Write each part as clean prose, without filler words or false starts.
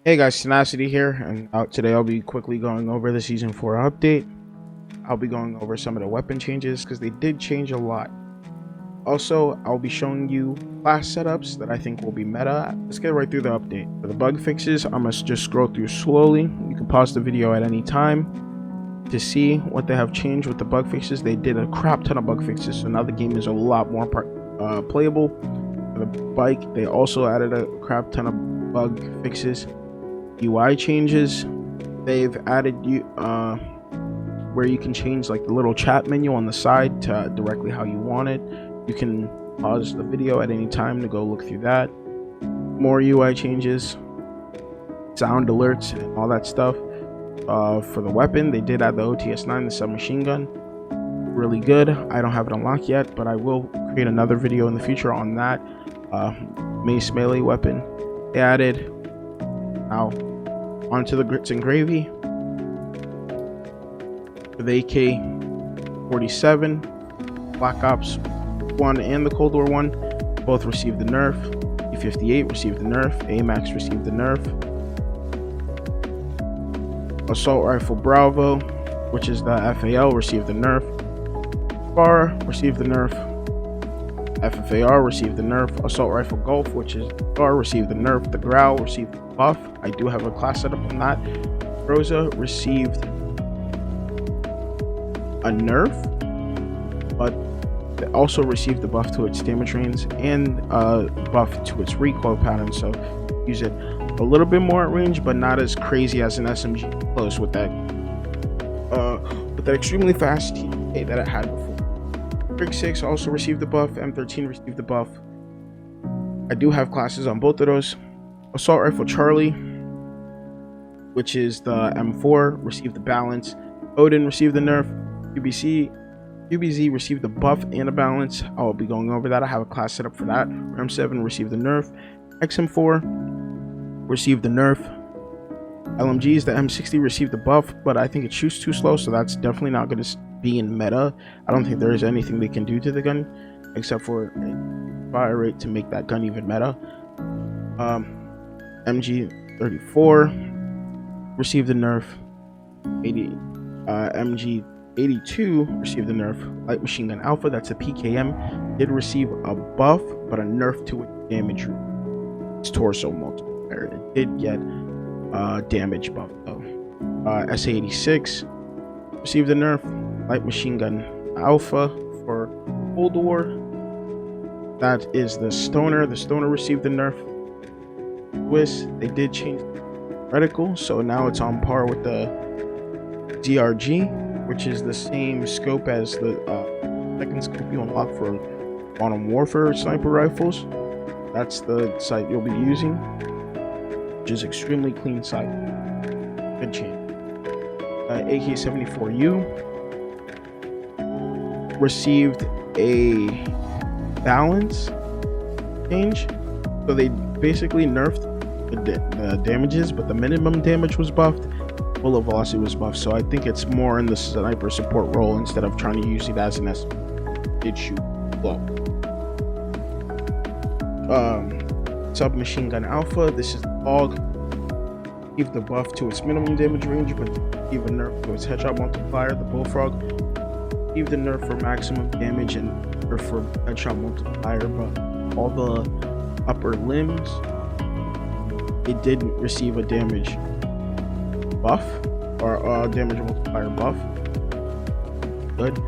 Hey guys, Tenacity here, and today I'll be quickly going over the Season 4 update. I'll be going over some of the weapon changes because they did change a lot. Also, I'll be showing you class setups that I think will be meta. Let's get right through the update. For the bug fixes, I must just scroll through slowly. You can pause the video at any time to see what they have changed with the bug fixes. They did a crap ton of bug fixes, so now the game is a lot more playable. For the bike, they also added a crap ton of bug fixes. UI changes, they've added where you can change like the little chat menu on the side to directly how you want it. You can pause the video at any time to go look through that. More UI changes, sound alerts and all that stuff. For the weapon, they did add the OTS-9, the submachine gun. Really good. I don't have it unlocked yet, but I will create another video in the future on that. Mace melee weapon they added. Now onto the grits and gravy. For the AK-47, Black Ops 1 and the Cold War 1 both received the nerf. E-58 received the nerf. AMAX received the nerf. Assault Rifle Bravo, which is the FAL, received the nerf. FAR received the nerf. FFAR received the nerf. Assault Rifle Golf, which is FAR, received the nerf. The Growl received the buff. I do have a class setup on that. Rosa received a nerf, but they also received the buff to its damage range and buff to its recoil pattern, so use it a little bit more at range, but not as crazy as an SMG close with that extremely fast TA that it had before. Rig 6 also received the buff. M13 received the buff. I do have classes on both of those. Assault Rifle Charlie, which is the M4, received the balance. Odin received the nerf. UBZ received the buff and a balance. I will be going over that. I have a class set up for that. Ram 7 received the nerf. XM4 received the nerf. LMGs, the M60 received the buff, but I think it shoots too slow, so that's definitely not going to be in meta. I don't think there is anything they can do to the gun except for a fire rate to make that gun even meta. MG34 received the nerf. MG82 received the nerf. Light Machine Gun Alpha, that's a PKM, did receive a buff, but a nerf to its damage. Its torso multiplier. It did get damage buff though. SA86 received a nerf. Light Machine Gun Alpha for Cold War, that is the Stoner. The Stoner received the nerf. Swiss, they did change the reticle, so now it's on par with the DRG, which is the same scope as the second scope you unlock for Modern Warfare sniper rifles. That's the sight you'll be using, which is extremely clean sight. Good change. AK-74U received a balance change, so they basically nerfed the damages, but the minimum damage was buffed, bullet velocity was buffed, so I think it's more in the sniper support role instead of trying to use it as an S. Did shoot low. Submachine Gun Alpha, this is the Fog. Give the buff to its minimum damage range, but give a nerf to its headshot multiplier. The Bullfrog, give the nerf for maximum damage and nerf for headshot multiplier, but all the upper limbs, it didn't receive a damage buff or damage multiplier buff. Good.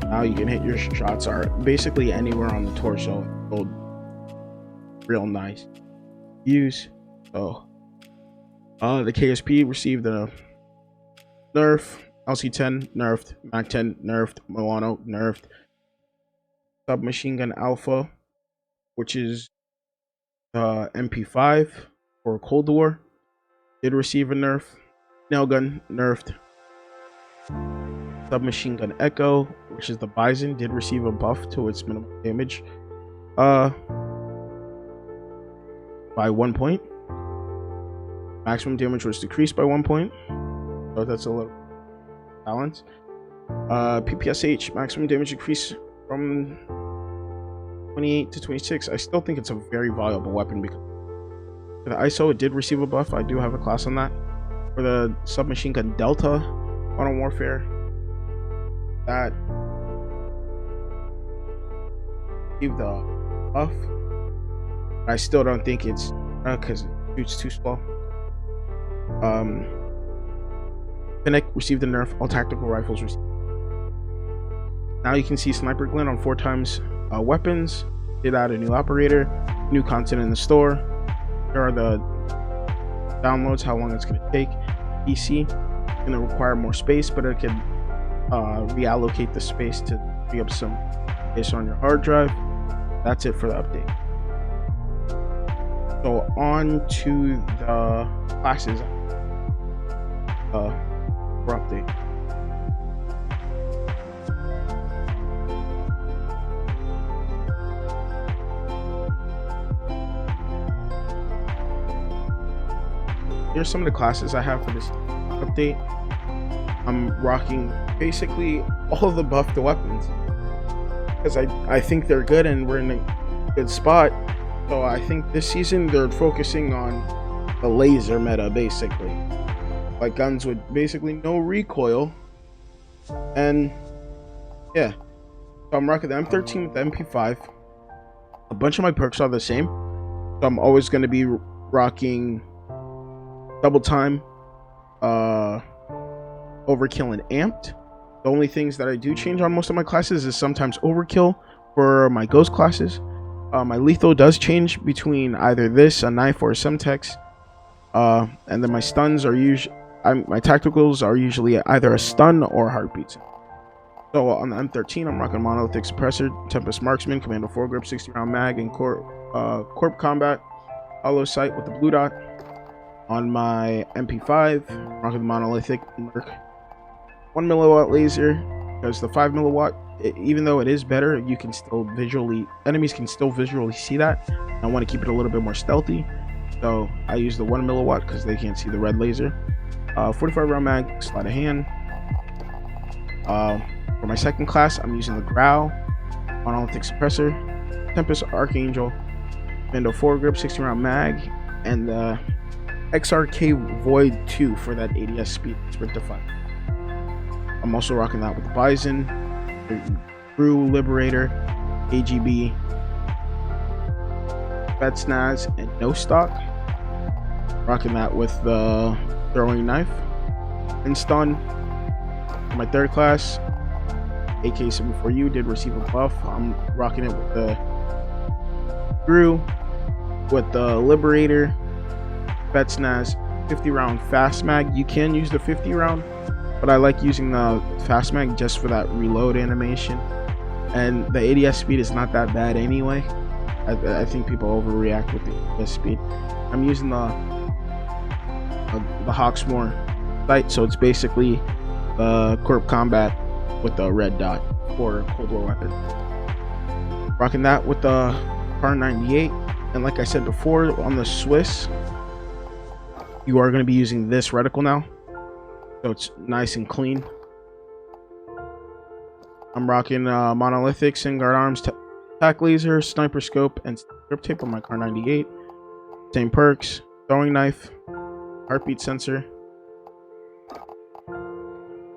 Now you can hit your shots are basically anywhere on the torso. Real nice use. So the KSP received the nerf. LC10 nerfed. Mac 10 nerfed. Milano nerfed. Submachine Gun Alpha, which is MP5 for Cold War, did receive a nerf. Nail Gun nerfed. Submachine Gun Echo, which is the Bison, did receive a buff to its minimum damage by 1 point. Maximum damage was decreased by 1 point, so that's a little balance. PPSH, maximum damage decrease from 28 to 26. I still think it's a very valuable weapon because For the ISO, it did receive a buff. I do have a class on that. For the submachine gun Delta Modern Warfare, that received the buff. I still don't think it's because it shoots too slow. Fennec received a nerf. All tactical rifles received. Now you can see Sniper Glint on 4x weapons. Did add a new operator, new content in the store. Here are the downloads, how long it's going to take. PC, going to require more space, but it can reallocate the space to free up some space on your hard drive. That's it for the update. So on to the classes for update. Here's some of the classes I have for this update. I'm rocking basically all of the buffed weapons because I think they're good and we're in a good spot. So I think this season they're focusing on the laser meta, basically. Like guns with basically no recoil. And yeah. So I'm rocking the M13 with the MP5. A bunch of my perks are the same. So I'm always going to be rocking double time, overkill, and amped. The only things that I do change on most of my classes is sometimes overkill for my ghost classes. My lethal does change between either this, a knife, or a semtex. And then my stuns are usually, my tacticals are usually either a stun or heartbeats. So on the M13, I'm rocking monolithic suppressor, Tempest marksman, commando foregrip, 60 round mag, and corp combat, hollow sight with the blue dot. On my MP5, I'm rocking the monolithic Merc 1 milliwatt laser, because the 5 milliwatt, even though it is better, you can still enemies can still visually see that. I want to keep it a little bit more stealthy, so I use the 1 milliwatt because they can't see the red laser. 45 round mag, sleight of hand. For my second class, I'm using the Growl, monolithic suppressor, Tempest archangel, commando foregrip, 60 round mag, and the XRK Void 2 for that ADS speed sprint to 5. I'm also rocking that with the Bison, Brew Liberator, AGB, Spetsnaz, and No Stock. Rocking that with the throwing knife and stun. For my third class, AK-74U did receive a buff. I'm rocking it with the Brew, with the Liberator, Spetsnaz, 50 round fast mag. You can use the 50 round, but I like using the fast mag just for that reload animation, and the ADS speed is not that bad anyway. I think people overreact with the ADS speed. I'm using the Hawksmoor sight, so it's basically the corp combat with the red dot for Cold War weapon. Rocking that with the Kar98, and like I said before, on the Swiss, you are going to be using this reticle now, so it's nice and clean. I'm rocking monolithic, Singard arms, tac laser, sniper scope, and grip tape on my Kar98. Same perks, throwing knife, heartbeat sensor.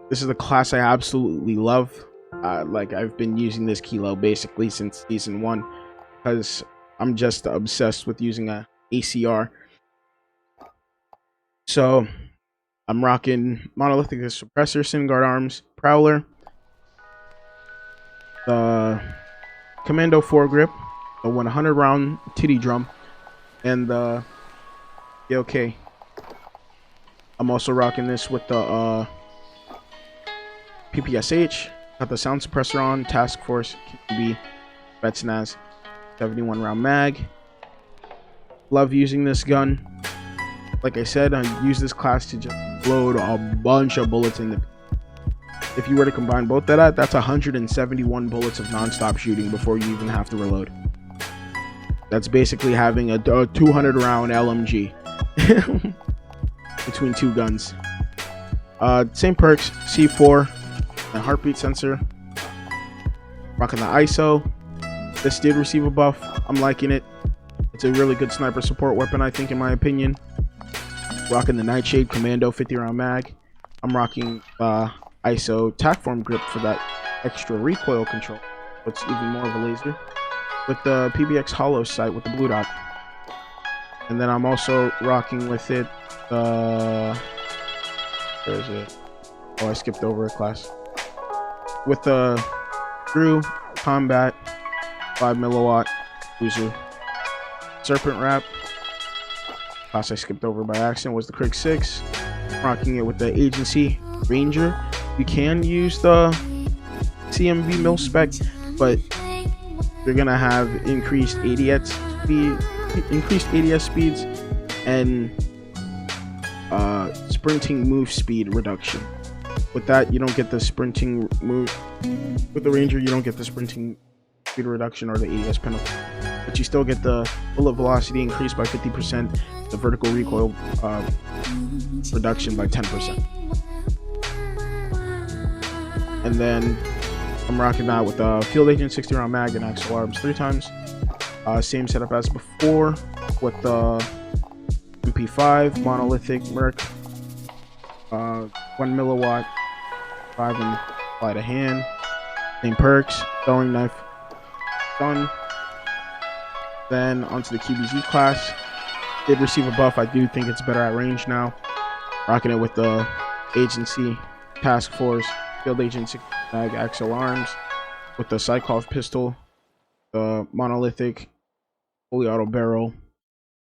This is the class I absolutely love. Like I've been using this kilo basically since season 1 because I'm just obsessed with using a ACR. So I'm rocking monolithic suppressor, Singard arms, prowler, the commando foregrip, the 100 round titty drum, and the okay. I'm also rocking this with the PPSH. Got the sound suppressor on, task force, QB, Spetsnaz, 71 round mag. Love using this gun. Like I said, I use this class to just load a bunch of bullets in the. If you were to combine both that's 171 bullets of non-stop shooting before you even have to reload. That's basically having a 200 round LMG between two guns. Same perks, C4, and heartbeat sensor. Rocking the ISO. This did receive a buff. I'm liking it. It's a really good sniper support weapon, I think, in my opinion. Rocking the Nightshade Commando 50 round mag. I'm rocking ISO Tackform grip for that extra recoil control. It's even more of a laser. With the PBX hollow sight with the blue dot. And then I'm also rocking with it where is it? Oh, I skipped over a class. With the Crew Combat 5 milliwatt user. Serpent Wrap. Class I skipped over by accident was the Crick 6. Rocking it with the Agency Ranger. You can use the CMV mil spec, but you're gonna have increased ADS speeds and sprinting move speed reduction. With that, you don't get the sprinting move. With the Ranger, you don't get the sprinting speed reduction or the ADS penalty, but you still get the bullet velocity increased by 50%, the vertical recoil reduction by 10%. And then I'm rocking that with the Field Agent 60 round mag and Axle Arms 3 times. Same setup as before with the MP5 monolithic Merc, 1 milliwatt, 5 and sleight of hand. Same perks, throwing knife, done. Then onto the QBZ class. Did receive a buff. I do think it's better at range now. Rocking it with the Agency Task Force Field Agent 60 mag Axle Arms with the Psychov pistol, the monolithic fully auto barrel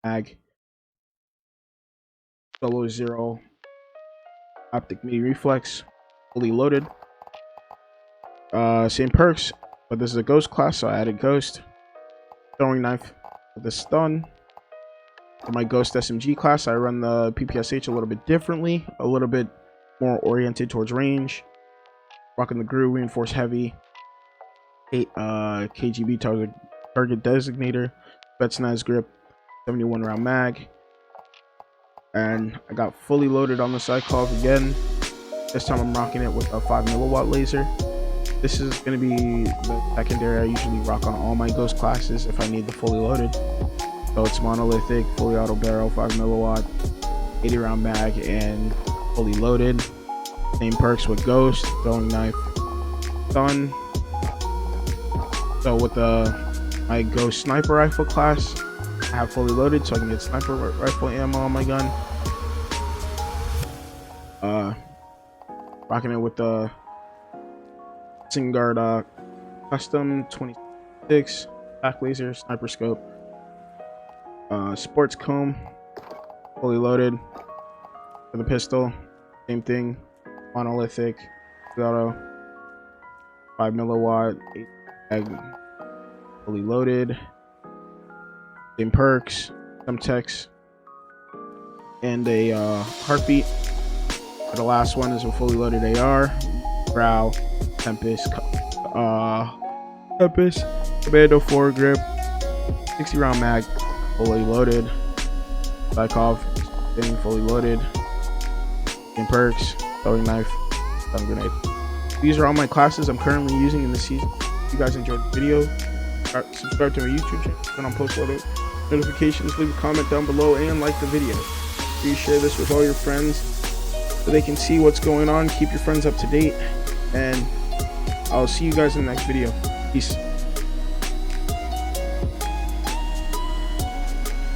mag, Solo 0 optic midi reflex, fully loaded. Same perks, but this is a ghost class, so I added ghost. Throwing knife with the stun. For my ghost SMG class, I run the PPSH a little bit differently, a little bit more oriented towards range. Rocking the GRU reinforced heavy, 8 KGB target designator, Spetsnaz grip, 71 round mag, and I got fully loaded on the Psychov again. This time I'm rocking it with a 5 milliwatt laser. This is going to be the secondary I usually rock on all my ghost classes if I need the fully loaded. So it's monolithic, fully auto barrel, 5 milliwatt, 80 round mag, and fully loaded. Same perks with ghost, throwing knife, stun. So with my ghost sniper rifle class, I have fully loaded so I can get sniper rifle ammo on my gun. Rocking it with the Singard custom 26 back laser sniper scope. Sports comb, fully loaded. For the pistol, same thing, monolithic, auto, 5 milliwatt, 8 mag, fully loaded. Same perks, some text, and a heartbeat. For the last one is a fully loaded AR, Brow, Tempest, Commando 4 grip, 60 round mag, fully loaded. Psychov, getting fully loaded. Same perks, throwing knife, stun grenade. These are all my classes I'm currently using in the season. If you guys enjoyed the video, subscribe to my YouTube channel, turn on post notifications, leave a comment down below, and like the video. Please share this with all your friends so they can see what's going on. Keep your friends up to date, and I'll see you guys in the next video. Peace.